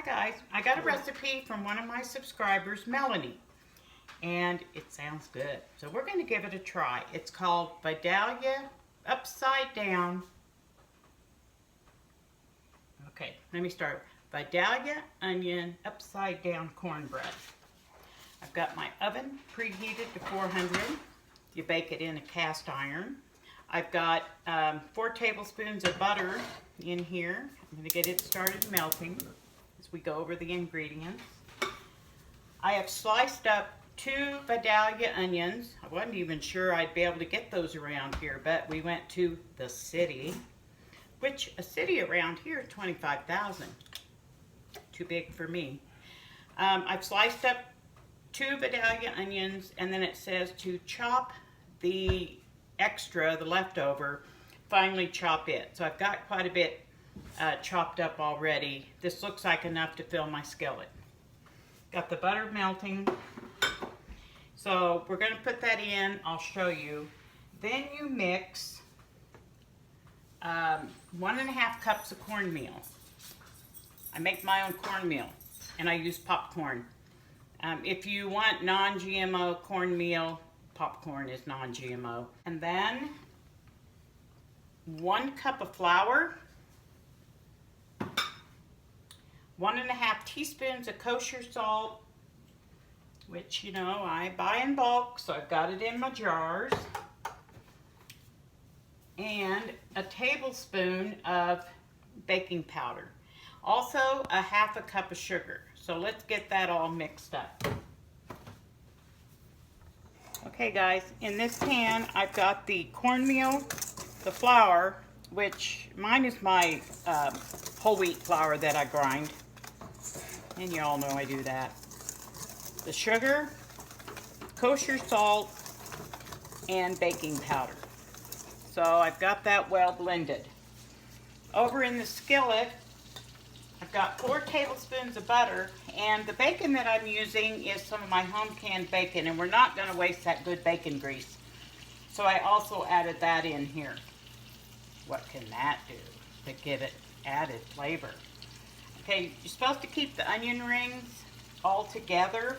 Hi guys, I got a recipe from one of my subscribers, Melanie, and it sounds good. So we're going to give it a try. It's called Vidalia Upside Down. Okay, let me start. Vidalia Onion Upside Down Cornbread. I've got my oven preheated to 400. You bake it in a cast iron. I've got 4 tablespoons of butter in here. I'm going to get it started melting as we go over the ingredients. I have sliced up 2 Vidalia onions. I wasn't even sure I'd be able to get those around here, but we went to the city, which a city around here is 25,000. Too big for me. I've sliced up 2 Vidalia onions, and then it says to chop the extra, the leftover, finely chop it. So I've got quite a bit chopped up already. This looks like enough to fill my skillet. Got the butter melting. So we're going to put that in. I'll show you. Then you mix 1.5 cups of cornmeal. I make my own cornmeal, and I use popcorn. If you want non-GMO cornmeal, popcorn is non-GMO. And then 1 cup of flour, 1.5 teaspoons of kosher salt, which, you know, I buy in bulk, so I've got it in my jars, and a tablespoon of baking powder. Also, 1/2 cup of sugar. So let's get that all mixed up. Okay guys, in this pan I've got the cornmeal, the flour, which mine is my whole wheat flour that I grind, and you all know I do that. The sugar, kosher salt, and baking powder. So I've got that well blended. Over in the skillet, I've got 4 tablespoons of butter, and the bacon that I'm using is some of my home canned bacon, and we're not going to waste that good bacon grease. So I also added that in here. What can that do to give it added flavor? Okay, you're supposed to keep the onion rings all together,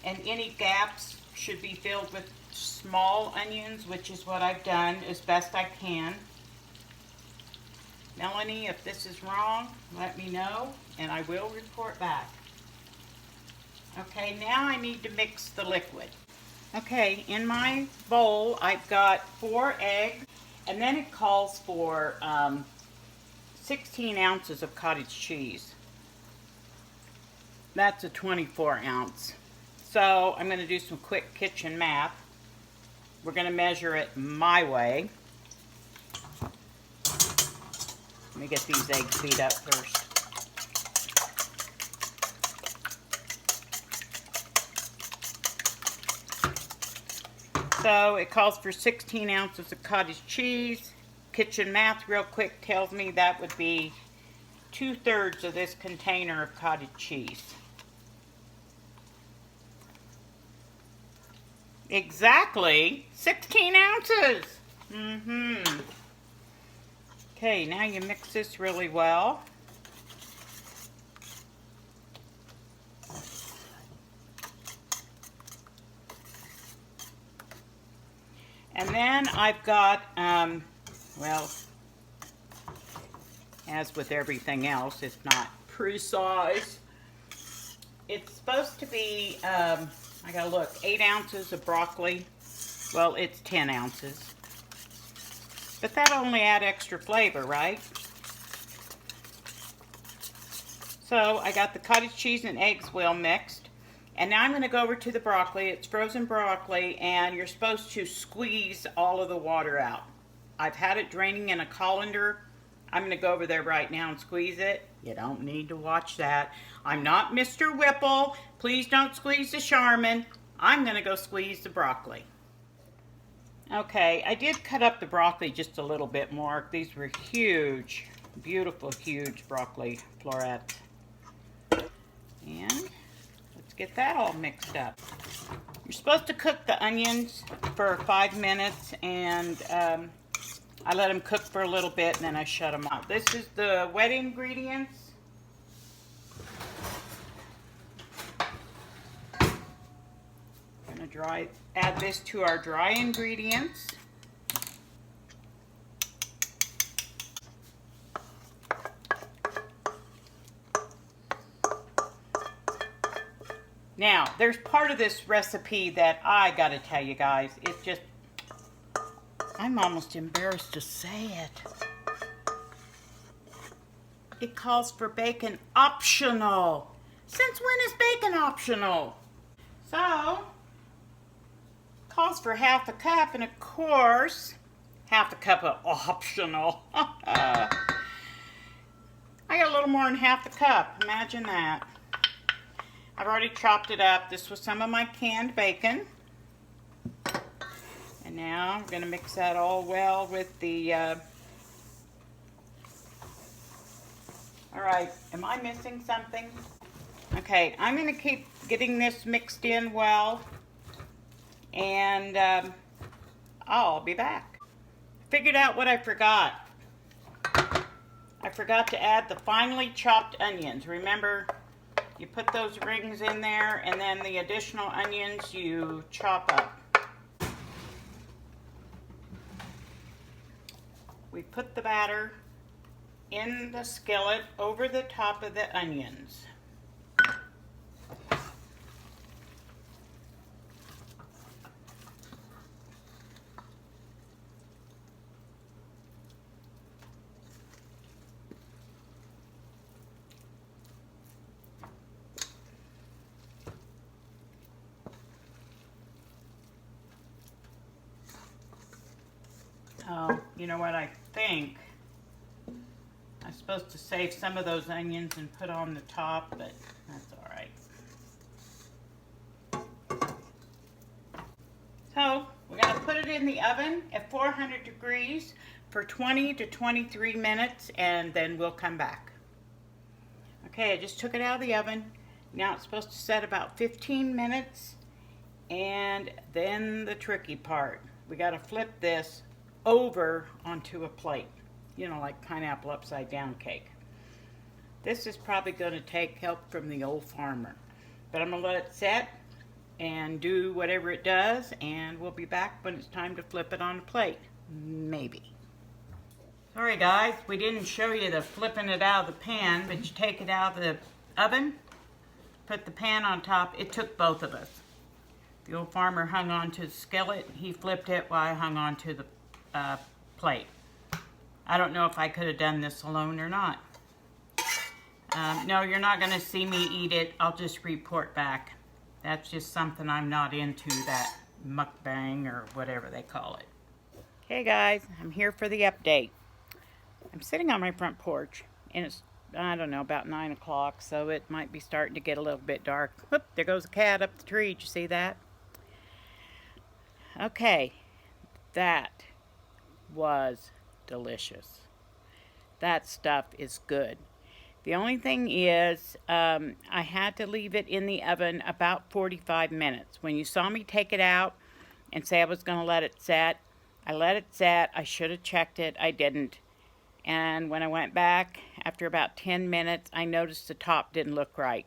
and any gaps should be filled with small onions, which is what I've done as best I can. Melanie, if this is wrong, let me know, and I will report back. Okay, now I need to mix the liquid. Okay, in my bowl, I've got 4 eggs, and then it calls for 16 ounces of cottage cheese. That's a 24 ounce. So I'm going to do some quick kitchen math. We're going to measure it my way. Let me get these eggs beat up first. So it calls for 16 ounces of cottage cheese. Kitchen math real quick tells me that would be 2/3 of this container of cottage cheese. Exactly 16 ounces. Okay, now you mix this really well. And then I've got, well, as with everything else, it's not precise. It's supposed to be, I gotta look, 8 ounces of broccoli. Well, it's 10 ounces. But that'll only add extra flavor, right? So I got the cottage cheese and eggs well mixed. And now I'm going to go over to the broccoli. It's frozen broccoli, and you're supposed to squeeze all of the water out. I've had it draining in a colander. I'm going to go over there right now and squeeze it. You don't need to watch that. I'm not Mr. Whipple. Please don't squeeze the Charmin. I'm going to go squeeze the broccoli. Okay, I did cut up the broccoli just a little bit more. These were huge, beautiful, huge broccoli florets. And let's get that all mixed up. You're supposed to cook the onions for 5 minutes, and I let them cook for a little bit, and then I shut them off. This is the wet ingredients. gonna add this to our dry ingredients. Now, there's part of this recipe that I gotta tell you guys. It's just, I'm almost embarrassed to say it. It calls for bacon optional. Since when is bacon optional? So, calls for half a cup, and of course, half a cup of optional. I got a little more than half the cup, imagine that. I've already chopped it up. This was some of my canned bacon. And now I'm going to mix that all well with the... Alright, am I missing something? Okay, I'm going to keep getting this mixed in well. And I'll be back. Figured out what I forgot. I forgot to add the finely chopped onions. Remember... You put those rings in there, and then the additional onions you chop up. We put the batter in the skillet over the top of the onions. Oh, you know what, I think I'm supposed to save some of those onions and put on the top, but that's all right. So, we're going to put it in the oven at 400 degrees for 20 to 23 minutes, and then we'll come back. Okay, I just took it out of the oven. Now it's supposed to set about 15 minutes, and then the tricky part. We got to flip this over onto a plate, you know, like pineapple upside down cake. This is probably going to take help from the old farmer, but I'm going to let it set and do whatever it does, and we'll be back when it's time to flip it on a plate. Maybe. Sorry guys, we didn't show you the flipping it out of the pan, but you take it out of the oven, put the pan on top. It took both of us. The old farmer hung on to the skillet, he flipped it while I hung on to the plate. I don't know if I could have done this alone or not. No, you're not going to see me eat it. I'll just report back. That's just something I'm not into, that mukbang or whatever they call it. Hey guys, I'm here for the update. I'm sitting on my front porch, and it's, I don't know, about 9 o'clock, so it might be starting to get a little bit dark. Whoop, there goes a cat up the tree. Did you see that? Okay, that was delicious. That stuff is good. The only thing is, I had to leave it in the oven about 45 minutes. When you saw me take it out and say I was going to let it set, I let it set. I should have checked it. I didn't. And when I went back, after about 10 minutes, I noticed the top didn't look right.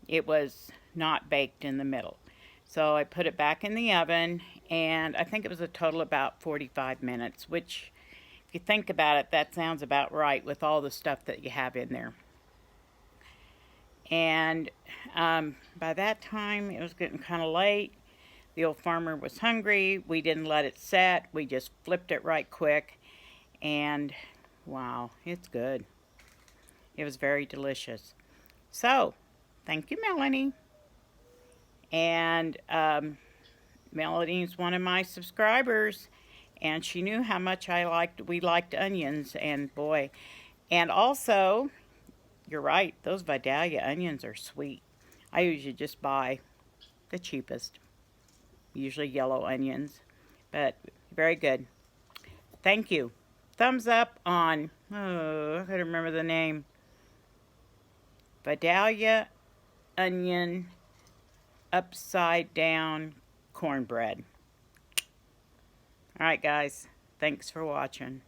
It was not baked in the middle. So I put it back in the oven, and I think it was a total about 45 minutes, which, if you think about it, that sounds about right with all the stuff that you have in there. And by that time, it was getting kind of late. The old farmer was hungry. We didn't let it set. We just flipped it right quick. And wow, it's good. It was very delicious. So, thank you, Melanie. And Melanie's one of my subscribers, and she knew how much we liked onions, and boy. And also, you're right, those Vidalia onions are sweet. I usually just buy the cheapest, usually yellow onions, but very good. Thank you. Thumbs up on, oh, I gotta remember the name. Vidalia Onion Upside Down Cornbread. Alright guys, thanks for watching.